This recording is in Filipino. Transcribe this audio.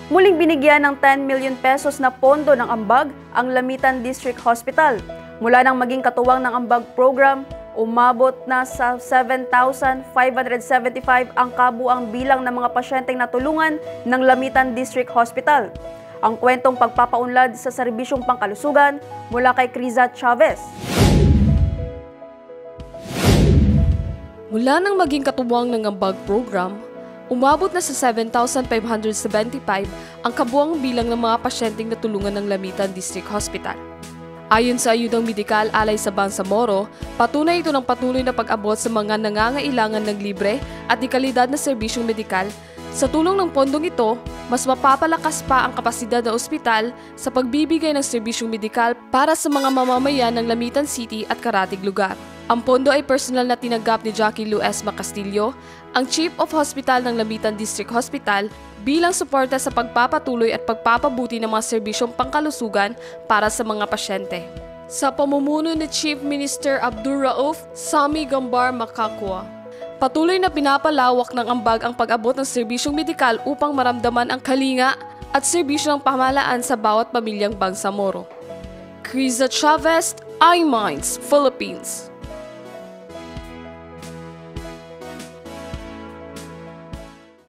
Muling binigyan ng 10 million pesos na pondo ng ambag ang Lamitan District Hospital. Mula nang maging katuwang ng ambag program, umabot na sa 7,575 ang kabuang bilang ng mga pasyenteng natulungan ng Lamitan District Hospital. Ang kwentong pagpapaunlad sa serbisyong pangkalusugan mula kay Criza Chavez. Mula nang maging katuwang ng ambag program, umabot na sa 7,575 ang kabuang bilang ng mga pasyenteng natulungan ng Lamitan District Hospital. Ayon sa ayudang medikal alay sa Bangsamoro, patunay ito ng patuloy na pag-abot sa mga nangangailangan ng libre at dekalidad na serbisyong medikal. Sa tulong ng pondong ito, mas mapapalakas pa ang kapasidad ng ospital sa pagbibigay ng serbisyong medikal para sa mga mamamayan ng Lamitan City at karatig lugar. Ang pondo ay personal na tinanggap ni Jackie Lou Esma Castillo, ang Chief of Hospital ng Lamitan District Hospital, bilang suporta sa pagpapatuloy at pagpapabuti ng mga serbisyong pangkalusugan para sa mga pasyente. Sa pamumuno ni Chief Minister Abdulrauf Sami Gambar Makakwa, patuloy na pinapalawak ng ambag ang pag-abot ng serbisyong medikal upang maramdaman ang kalinga at serbisyo ng pamahalaan sa bawat pamilyang Bangsamoro. Criza Chavez, iMinds, Philippines.